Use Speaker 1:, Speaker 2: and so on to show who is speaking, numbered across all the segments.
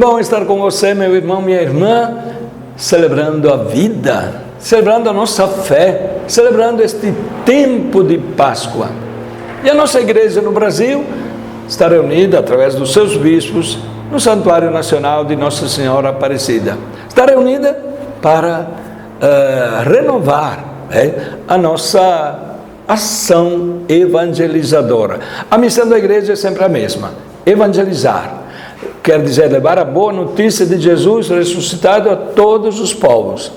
Speaker 1: bom estar com você, meu irmão, minha irmã, celebrando a vida, celebrando a nossa fé, celebrando este tempo de Páscoa. E a nossa igreja no Brasil está reunida através dos seus bispos no Santuário Nacional de Nossa Senhora Aparecida. Está reunida para renovar a nossa ação evangelizadora. A missão da igreja é sempre a mesma: evangelizar. Quer dizer, levar a boa notícia de Jesus ressuscitado a todos os povos.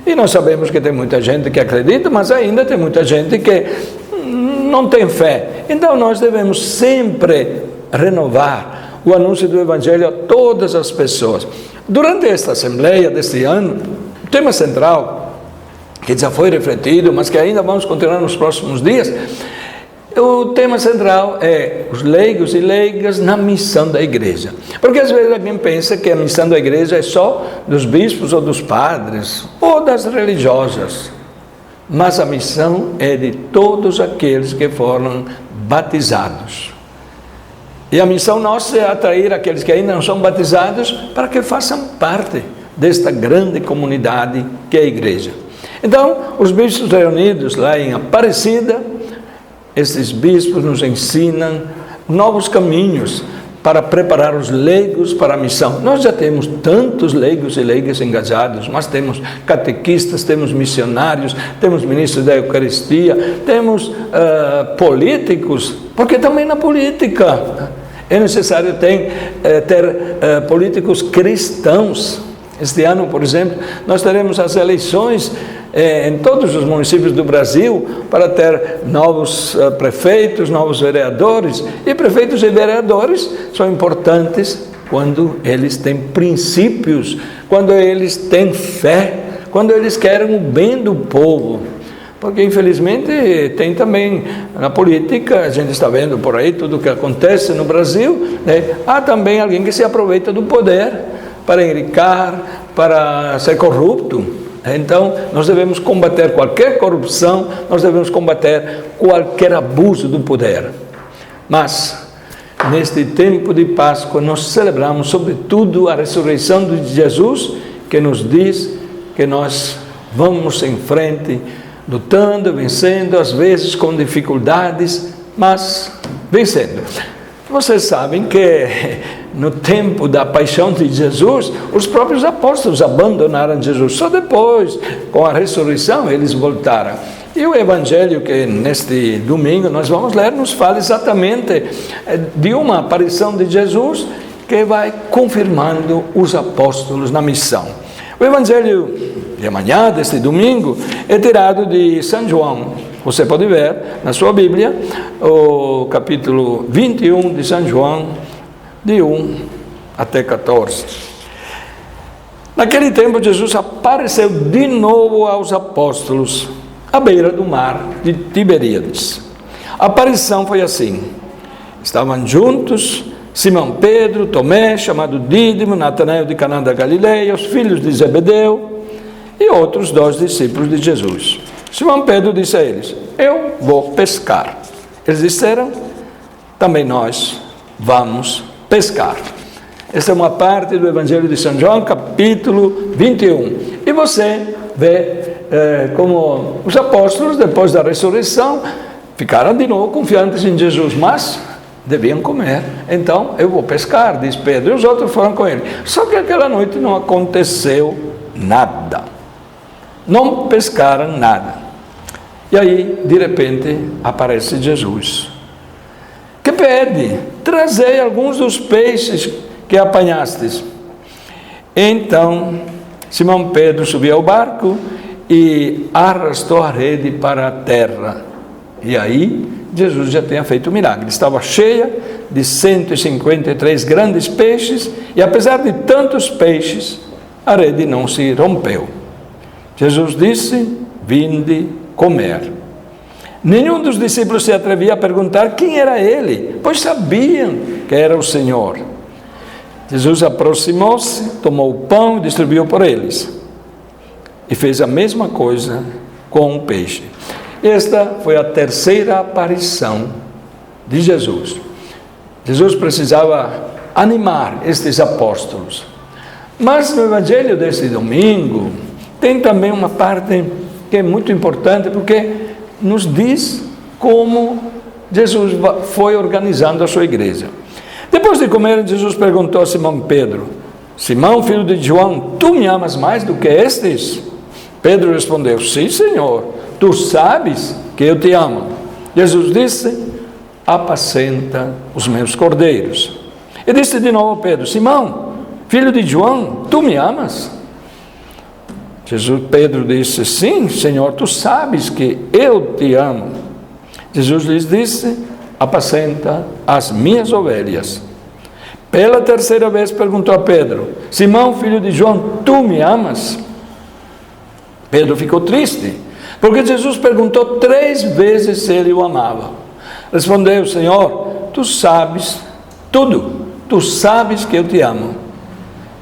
Speaker 1: E nós sabemos que tem muita gente que acredita, mas ainda tem muita gente que não tem fé. Então nós devemos sempre renovar o anúncio do Evangelho a todas as pessoas. Durante esta Assembleia deste ano, o tema central, que já foi refletido, mas que ainda vamos continuar nos próximos dias, o tema central é os leigos e leigas na missão da igreja. Porque às vezes alguém pensa que a missão da igreja é só dos bispos ou dos padres, ou das religiosas. Mas a missão é de todos aqueles que foram batizados. E a missão nossa é atrair aqueles que ainda não são batizados para que façam parte desta grande comunidade que é a igreja. Então, os bispos reunidos lá em Aparecida, esses bispos nos ensinam novos caminhos para preparar os leigos para a missão. Nós já temos tantos leigos e leigas engajados, mas temos catequistas, temos missionários, temos ministros da Eucaristia, temos políticos, porque também na política é necessário ter políticos cristãos. Este ano, por exemplo, nós teremos as eleições em todos os municípios do Brasil para ter novos prefeitos, novos vereadores. E prefeitos e vereadores são importantes quando eles têm princípios, quando eles têm fé, quando eles querem o bem do povo. Porque, infelizmente, tem também na política, a gente está vendo por aí tudo o que acontece no Brasil, né? Há também alguém que se aproveita do poder para enricar, para ser corrupto. Então, nós devemos combater qualquer corrupção, nós devemos combater qualquer abuso do poder. Mas, neste tempo de Páscoa, nós celebramos, sobretudo, a ressurreição de Jesus, que nos diz que nós vamos em frente, lutando, vencendo, às vezes com dificuldades, mas vencendo. Vocês sabem que no tempo da paixão de Jesus, os próprios apóstolos abandonaram Jesus. Só depois, com a ressurreição, eles voltaram. E o Evangelho que neste domingo nós vamos ler nos fala exatamente de uma aparição de Jesus que vai confirmando os apóstolos na missão. O Evangelho de amanhã, deste domingo, é tirado de São João. Você pode ver na sua Bíblia o capítulo 21 de São João, de 1 até 14. Naquele tempo, Jesus apareceu de novo aos apóstolos à beira do mar de Tiberíades. A aparição foi assim: estavam juntos Simão Pedro, Tomé, chamado Dídimo, Natanael de Caná da Galileia, os filhos de Zebedeu e outros 2 discípulos de Jesus. Simão Pedro disse a eles: eu vou pescar. Eles disseram: também nós vamos pescar. Esta é uma parte do Evangelho de São João, capítulo 21. E você vê como os apóstolos, depois da ressurreição, ficaram de novo confiantes em Jesus, mas deviam comer. Então, eu vou pescar, diz Pedro, e os outros foram com ele. Só que aquela noite não aconteceu nada. Não pescaram nada. E aí, de repente, aparece Jesus, que pede: trazei alguns dos peixes que apanhastes. Então, Simão Pedro subiu ao barco e arrastou a rede para a terra. E aí, Jesus já tinha feito o milagre. Estava cheia de 153 grandes peixes, e apesar de tantos peixes, a rede não se rompeu. Jesus disse: vinde comer. Nenhum dos discípulos se atrevia a perguntar quem era ele, pois sabiam que era o Senhor. Jesus aproximou-se, tomou o pão e distribuiu por eles. E fez a mesma coisa com o peixe. Esta foi a terceira aparição de Jesus. Jesus precisava animar estes apóstolos. Mas no Evangelho desse domingo, tem também uma parte que é muito importante, porque nos diz como Jesus foi organizando a sua igreja. Depois de comer, Jesus perguntou a Simão Pedro: Simão, filho de João, tu me amas mais do que estes? Pedro respondeu: sim, Senhor, tu sabes que eu te amo. Jesus disse: apacenta os meus cordeiros. E disse de novo a Pedro: Simão, filho de João, tu me amas? Pedro disse: sim, Senhor, tu sabes que eu te amo. Jesus lhes disse: apacenta as minhas ovelhas. Pela terceira vez perguntou a Pedro: Simão, filho de João, tu me amas? Pedro ficou triste, porque Jesus perguntou 3 vezes se ele o amava. Respondeu: Senhor, tu sabes tudo, tu sabes que eu te amo.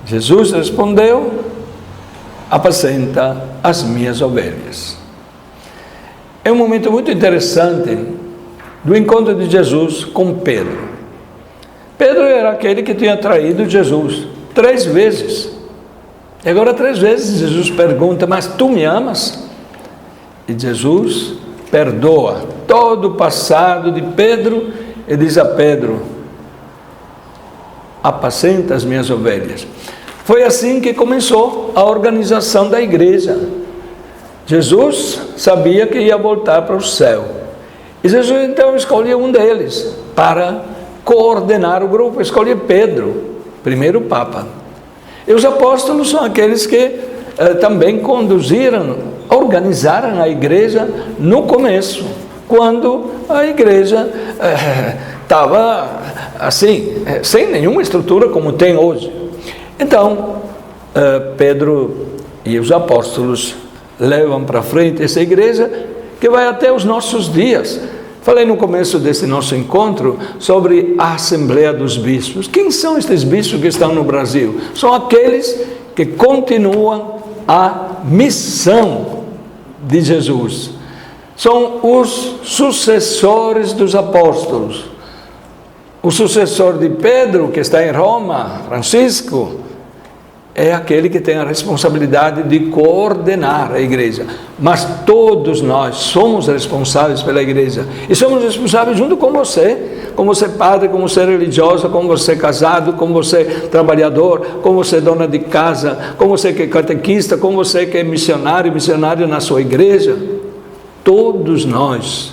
Speaker 1: Jesus respondeu: apacenta as minhas ovelhas. É um momento muito interessante do encontro de Jesus com Pedro. Pedro era aquele que tinha traído Jesus 3 vezes. E agora 3 vezes Jesus pergunta: mas tu me amas? E Jesus perdoa todo o passado de Pedro e diz a Pedro: apacenta as minhas ovelhas. Foi assim que começou a organização da igreja. Jesus sabia que ia voltar para o céu. E Jesus então escolheu um deles para coordenar o grupo. Escolheu Pedro, primeiro Papa. E os apóstolos são aqueles que também conduziram, organizaram a igreja no começo, quando a igreja estava assim, sem nenhuma estrutura como tem hoje. Então, Pedro e os apóstolos levam para frente essa igreja que vai até os nossos dias. Falei no começo desse nosso encontro sobre a Assembleia dos Bispos. Quem são estes bispos que estão no Brasil? São aqueles que continuam a missão de Jesus. São os sucessores dos apóstolos. O sucessor de Pedro, que está em Roma, Francisco, é aquele que tem a responsabilidade de coordenar a igreja. Mas todos nós somos responsáveis pela igreja. E somos responsáveis junto com você padre, como você religiosa, como você casado, como você trabalhador, como você dona de casa, como você que é catequista, como você que é missionário na sua igreja. Todos nós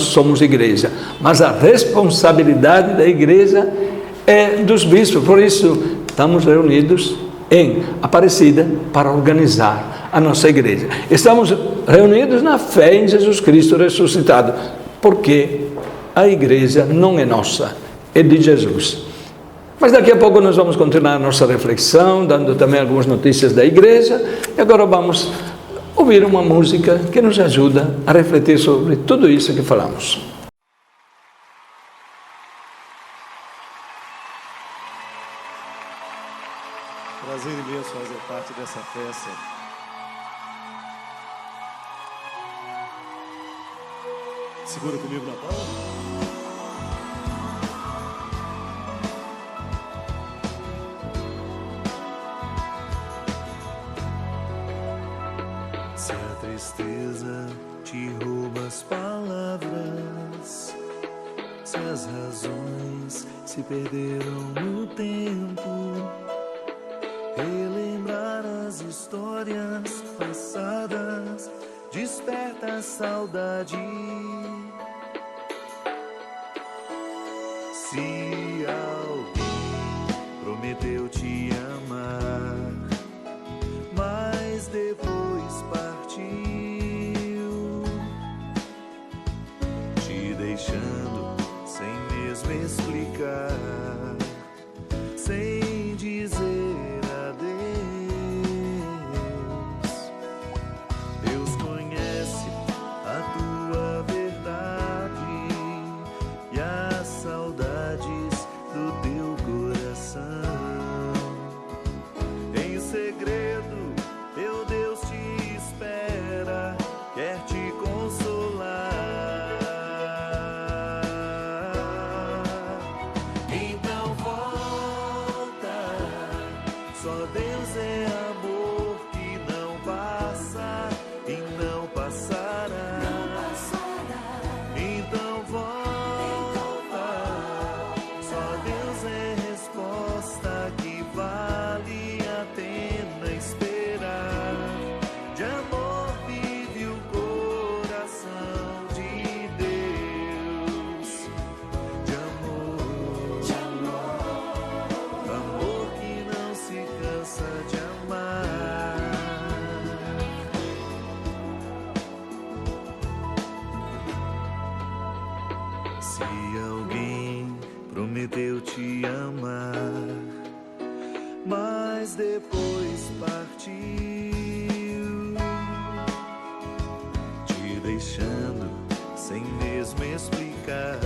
Speaker 1: somos igreja. Mas a responsabilidade da igreja é dos bispos. Por isso, estamos reunidos em Aparecida para organizar a nossa igreja. Estamos reunidos na fé em Jesus Cristo ressuscitado, porque a igreja não é nossa, é de Jesus. Mas daqui a pouco nós vamos continuar a nossa reflexão, dando também algumas notícias da igreja, e agora vamos ouvir uma música que nos ajuda a refletir sobre tudo isso que falamos.
Speaker 2: Prazer imenso fazer parte dessa festa. Segura comigo na palma. Se a tristeza te rouba as palavras, se as razões se perderam no tempo, relembrar as histórias passadas desperta a saudade. Se alguém prometeu te amar, mas depois partiu, te deixando sem mesmo explicar, sem dizer Se alguém prometeu te amar, mas depois partiu, te deixando sem mesmo explicar,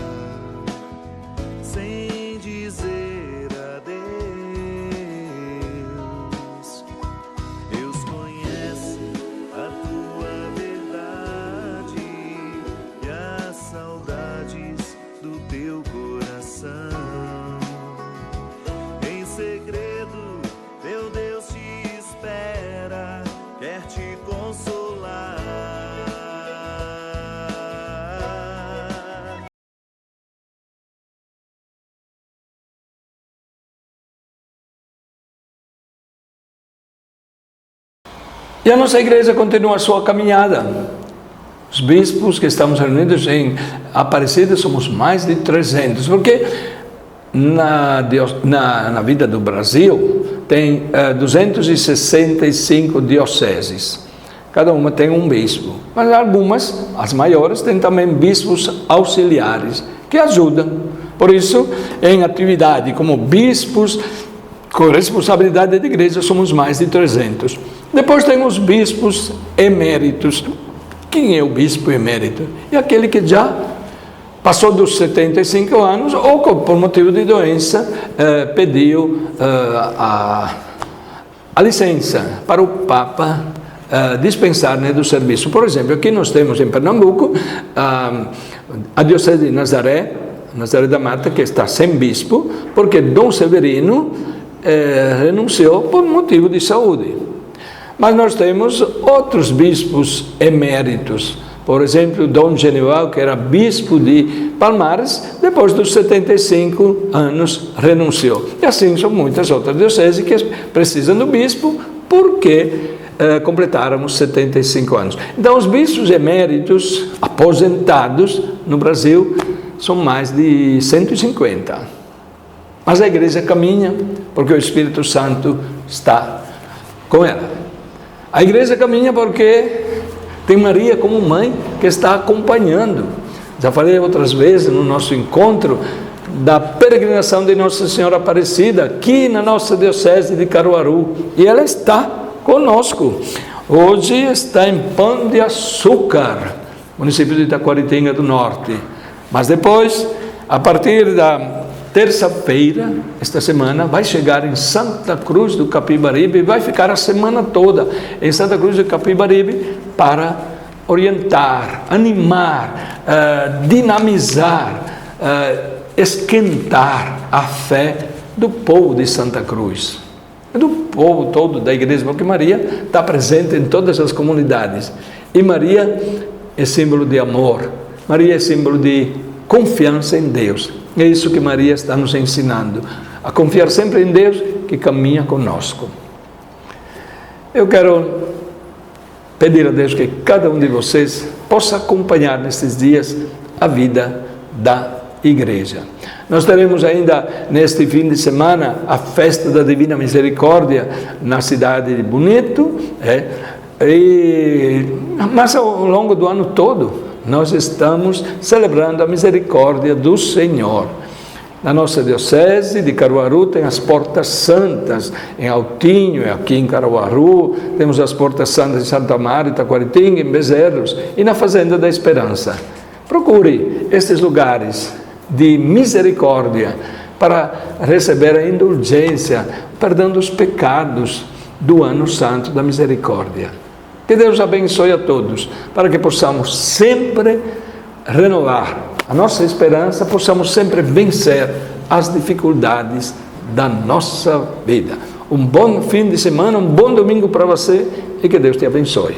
Speaker 2: sem dizer adeus. Deus conhece a tua verdade e as saudades do teu coração. Em segredo, teu Deus te espera, quer te consolar.
Speaker 1: E a nossa igreja continua a sua caminhada. Os bispos que estamos reunidos em Aparecida somos mais de 300, porque na vida do Brasil tem 265 dioceses. Cada uma tem um bispo, mas algumas, as maiores, têm também bispos auxiliares que ajudam. Por isso, em atividade como bispos com responsabilidade de igreja, somos mais de 300. Depois tem os bispos eméritos. Quem é o bispo emérito? É aquele que já passou dos 75 anos ou por motivo de doença pediu a licença para o Papa dispensar do serviço. Por exemplo, aqui nós temos em Pernambuco a Diocese de Nazaré da Mata, que está sem bispo, porque Dom Severino renunciou por motivo de saúde. Mas nós temos outros bispos eméritos. Por exemplo, Dom Genival, que era bispo de Palmares, depois dos 75 anos renunciou. E assim são muitas outras dioceses que precisam do bispo porque completaram os 75 anos. Então, os bispos eméritos, aposentados no Brasil, são mais de 150. Mas a igreja caminha porque o Espírito Santo está com ela. A igreja caminha porque tem Maria como mãe que está acompanhando. Já falei outras vezes no nosso encontro da peregrinação de Nossa Senhora Aparecida aqui na nossa diocese de Caruaru. E ela está conosco. Hoje está em Pão de Açúcar, município de Itaquaritinga do Norte. Mas depois, a partir da terça-feira, esta semana, vai chegar em Santa Cruz do Capibaribe e vai ficar a semana toda em Santa Cruz do Capibaribe para orientar, animar, dinamizar, esquentar a fé do povo de Santa Cruz. Do povo todo da igreja, porque Maria está presente em todas as comunidades. E Maria é símbolo de amor, Maria é símbolo de confiança em Deus. É isso que Maria está nos ensinando, a confiar sempre em Deus que caminha conosco. Eu quero pedir a Deus que cada um de vocês possa acompanhar nestes dias a vida da igreja. Nós teremos ainda neste fim de semana a festa da Divina Misericórdia na cidade de Bonito, mas ao longo do ano todo nós estamos celebrando a misericórdia do Senhor. Na nossa diocese de Caruaru tem as Portas Santas, em Altinho, aqui em Caruaru, temos as Portas Santas de Santa Maria, Itaquaritinga, em Bezerros, e na Fazenda da Esperança. Procure estes lugares de misericórdia para receber a indulgência, perdão dos pecados do ano santo da misericórdia. Que Deus abençoe a todos, para que possamos sempre renovar a nossa esperança, possamos sempre vencer as dificuldades da nossa vida. Um bom fim de semana, um bom domingo para você e que Deus te abençoe.